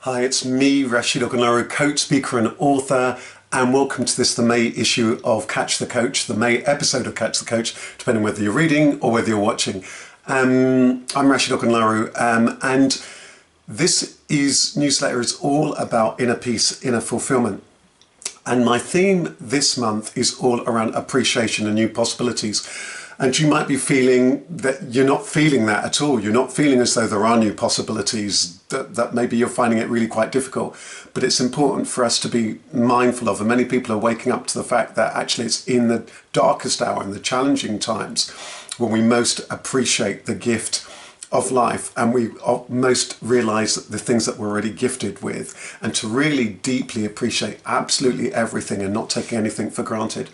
Hi, it's me, Rasheed Ogunlaru, coach, speaker and author, and welcome to the May issue of Catch the Coach, the May episode of Catch the Coach, depending whether you're reading or whether you're watching. I'm Rasheed Ogunlaru, and this newsletter is all about inner peace, inner fulfillment. And my theme this month is all around appreciation and new possibilities. And you might be feeling that you're not feeling that at all. You're not feeling as though there are new possibilities, that maybe you're finding it really quite difficult. But it's important for us to be mindful of, and many people are waking up to the fact that actually it's in the darkest hour, in the challenging times, when we most appreciate the gift of life, and we most realize the things that we're already gifted with, and to really deeply appreciate absolutely everything and not taking anything for granted.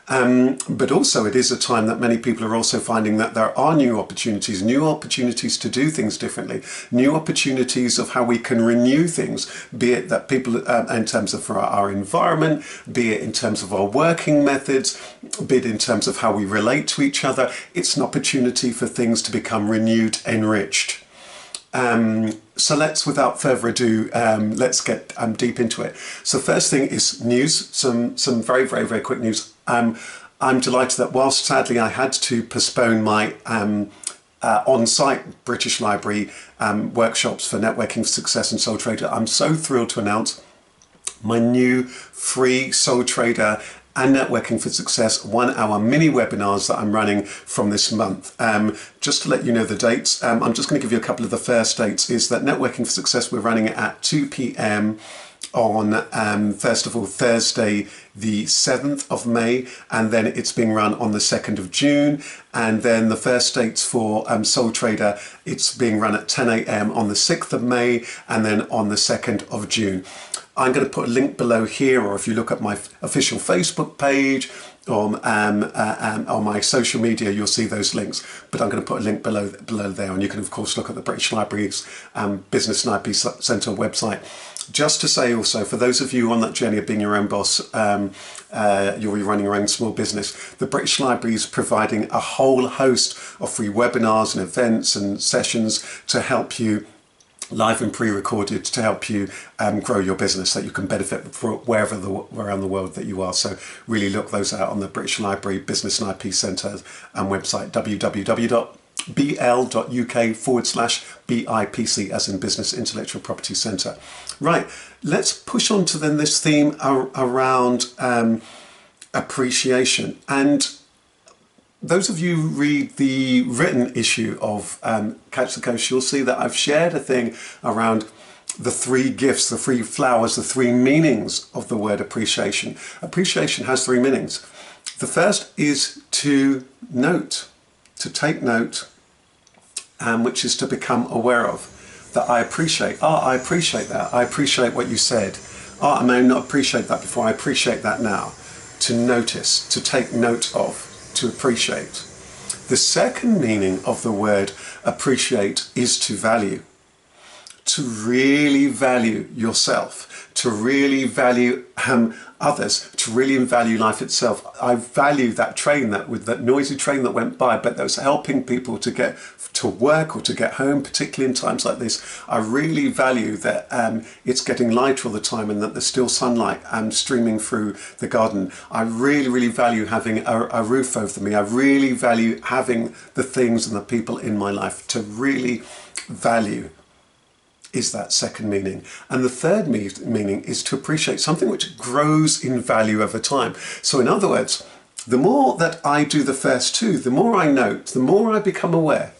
But also it is a time that many people are also finding that there are new opportunities to do things differently, new opportunities of how we can renew things, be it that people in terms of our environment, be it in terms of our working methods, be it in terms of how we relate to each other. It's an opportunity for things to become renewed, enriched. So let's, without further ado, let's get deep into it. So first thing is news, some very, very, very quick news. I'm delighted that whilst sadly I had to postpone my on-site British Library workshops for networking, success and Soul Trader, I'm so thrilled to announce my new free Soul Trader and Networking for Success 1 hour mini webinars that I'm running from this month. Just to let you know the dates, I'm just going to give you a couple of the first dates. Is that Networking for Success, we're running it at 2 p.m. on first of all Thursday the 7th of May, and then it's being run on the 2nd of June, and then the first dates for Soul Trader, it's being run at 10 a.m. on the 6th of May, and then on the 2nd of June. I'm going to put a link below here, or if you look at my official Facebook page or on my social media, you'll see those links. But I'm going to put a link below there, and you can of course look at the British Library's Business and IP Centre website. Just to say also, for those of you on that journey of being your own boss, you'll be running your own small business, the British Library is providing a whole host of free webinars and events and sessions to help you, live and pre-recorded, to help you grow your business, that you can benefit from wherever around the world that you are. So really look those out on the British Library Business and IP Centre website, www.bl.uk/BIPC, as in Business Intellectual Property Centre. Right, let's push on to then this theme around appreciation. And those of you who read the written issue of Catch the Coach, you'll see that I've shared a thing around the three gifts, the three flowers, the three meanings of the word appreciation. Appreciation has three meanings. The first is to note, to take note, which is to become aware of, that I appreciate. I appreciate that. I appreciate what you said. I may not appreciate that before. I appreciate that now. To notice, to take note of, to appreciate. The second meaning of the word appreciate is to value. To really value yourself, to really value others, to really value life itself. I value that train, that noisy train that went by, but that was helping people to get to work or to get home, particularly in times like this. I really value that it's getting lighter all the time, and that there's still sunlight streaming through the garden. I really, really value having a roof over me. I really value having the things and the people in my life. To really value is that second meaning. And the third meaning is to appreciate, something which grows in value over time. So in other words, the more that I do the first two, the more I note, the more I become aware,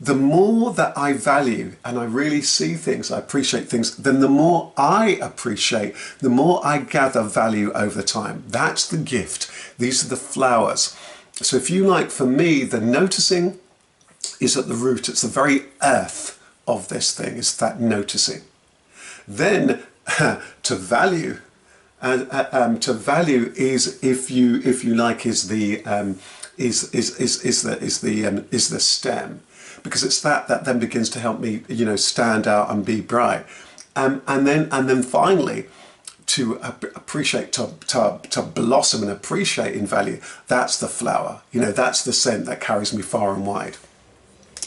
the more that I value and I really see things, I appreciate things, then the more I appreciate, the more I gather value over time. That's the gift. These are the flowers. So if you like, for me, the noticing is at the root. It's the very earth of this thing, is that noticing. Then to value, is, if you like, is the stem, because it's that then begins to help me, stand out and be bright, and then finally to appreciate, to blossom and appreciate in value. That's the flower. That's the scent that carries me far and wide.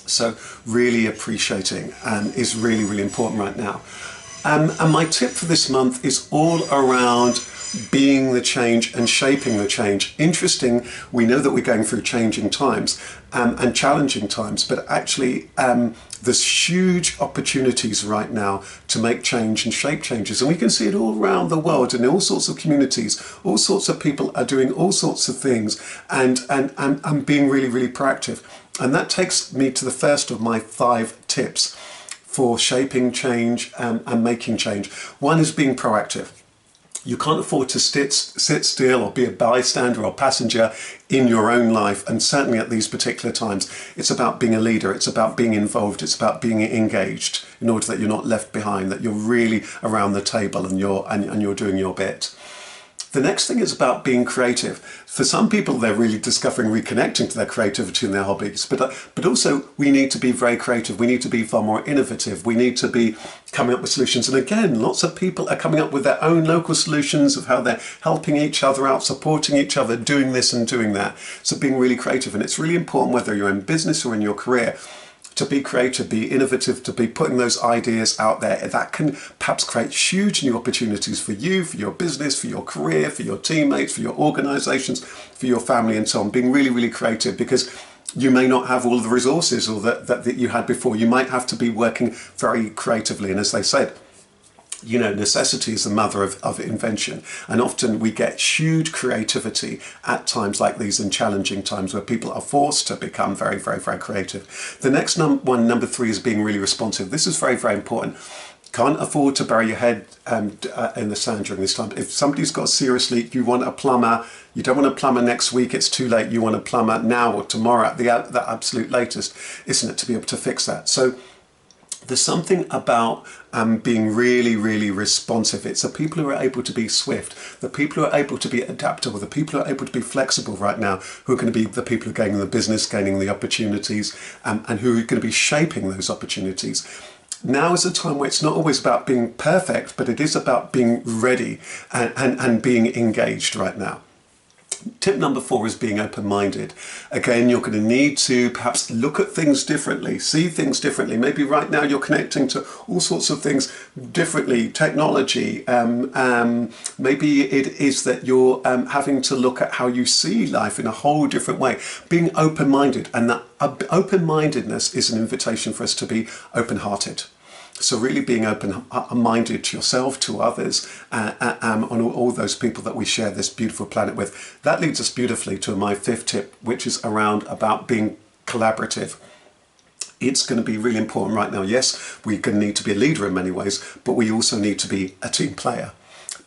So really appreciating is really, really important right now. And my tip for this month is all around being the change and shaping the change. Interesting, we know that we're going through changing times and challenging times, but actually there's huge opportunities right now to make change and shape changes. And we can see it all around the world in all sorts of communities. All sorts of people are doing all sorts of things and being really, really proactive. And that takes me to the first of my 5 tips for shaping change and making change. One is being proactive. You can't afford to sit still or be a bystander or passenger in your own life, and certainly at these particular times. It's about being a leader, it's about being involved, it's about being engaged in order that you're not left behind, that you're really around the table and you're doing your bit. The next thing is about being creative. For some people, they're really discovering, reconnecting to their creativity and their hobbies, but also we need to be very creative. We need to be far more innovative. We need to be coming up with solutions. And again, lots of people are coming up with their own local solutions of how they're helping each other out, supporting each other, doing this and doing that. So being really creative. And it's really important, whether you're in business or in your career, to be creative, be innovative, to be putting those ideas out there. That can perhaps create huge new opportunities for you, for your business, for your career, for your teammates, for your organizations, for your family and so on. Being really, really creative, because you may not have all the resources or that you had before. You might have to be working very creatively. And as they said, you know, necessity is the mother of invention. And often we get huge creativity at times like these, in challenging times where people are forced to become very, very, very creative. The next number 3, is being really responsive. This is very, very important. Can't afford to bury your head in the sand during this time. If somebody's got a serious leak, you want a plumber. You don't want a plumber next week, it's too late. You want a plumber now or tomorrow at the absolute latest, isn't it, to be able to fix that. So there's something about being really, really responsive. It's the people who are able to be swift, the people who are able to be adaptable, the people who are able to be flexible right now, who are going to be the people who are gaining the business, gaining the opportunities, and who are going to be shaping those opportunities. Now is a time where it's not always about being perfect, but it is about being ready and being engaged right now. Tip number 4 is being open-minded. Again, you're going to need to perhaps look at things differently, see things differently. Maybe right now you're connecting to all sorts of things differently, technology. Maybe it is that you're having to look at how you see life in a whole different way. Being open-minded, and that open-mindedness is an invitation for us to be open-hearted. So really being open-minded to yourself, to others, on all those people that we share this beautiful planet with. That leads us beautifully to my 5th tip, which is around about being collaborative. It's going to be really important right now. Yes, we're going to need to be a leader in many ways, but we also need to be a team player,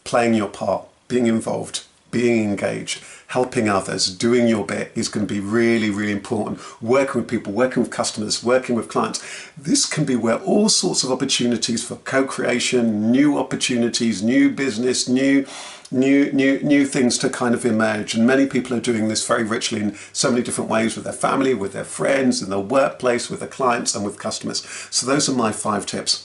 playing your part, being involved, being engaged, helping others, doing your bit is going to be really, really important. Working with people, working with customers, working with clients. This can be where all sorts of opportunities for co-creation, new opportunities, new business, new things to kind of emerge. And many people are doing this very richly in so many different ways, with their family, with their friends, in their workplace, with their clients and with customers. So those are my 5 tips.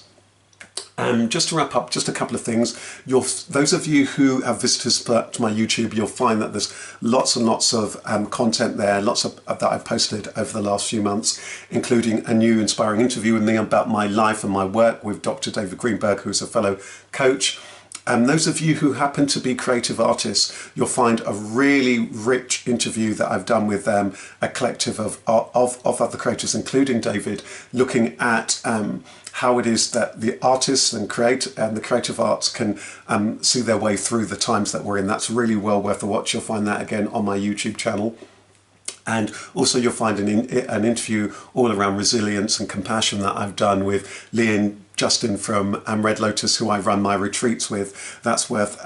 Just to wrap up, just a couple of things. Those of you who have visitors to my YouTube, you'll find that there's lots and lots of content there, lots of that I've posted over the last few months, including a new inspiring interview with me about my life and my work with Dr. David Greenberg, who's a fellow coach. Those of you who happen to be creative artists, you'll find a really rich interview that I've done with a collective of other creators, including David, looking at how it is that the artists and the creative arts can see their way through the times that we're in. That's really well worth a watch. You'll find that again on my YouTube channel. And also you'll find an interview all around resilience and compassion that I've done with Lee and Justin from Red Lotus, who I run my retreats with. That's worth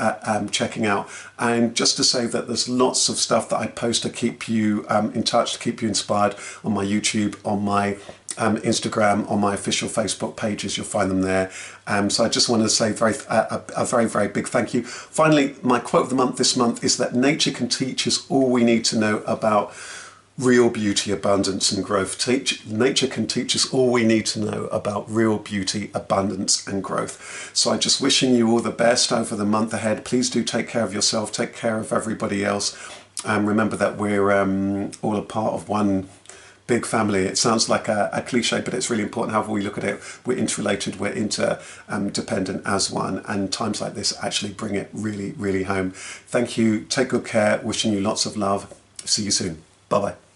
checking out. And just to say that there's lots of stuff that I post to keep you in touch, to keep you inspired on my YouTube, on my Instagram, on my official Facebook pages. You'll find them there. So I just want to say a very, very big thank you. Finally, my quote of the month this month is that nature can teach us all we need to know about real beauty, abundance and growth. Nature can teach us all we need to know about real beauty, abundance and growth. So I'm just wishing you all the best over the month ahead. Please do take care of yourself, take care of everybody else. Remember that we're all a part of one big family. It sounds like a cliche, but it's really important. However we look at it, we're interrelated, we're interdependent as one, and times like this actually bring it really, really home. Thank you. Take good care. Wishing you lots of love. See you soon. Bye-bye.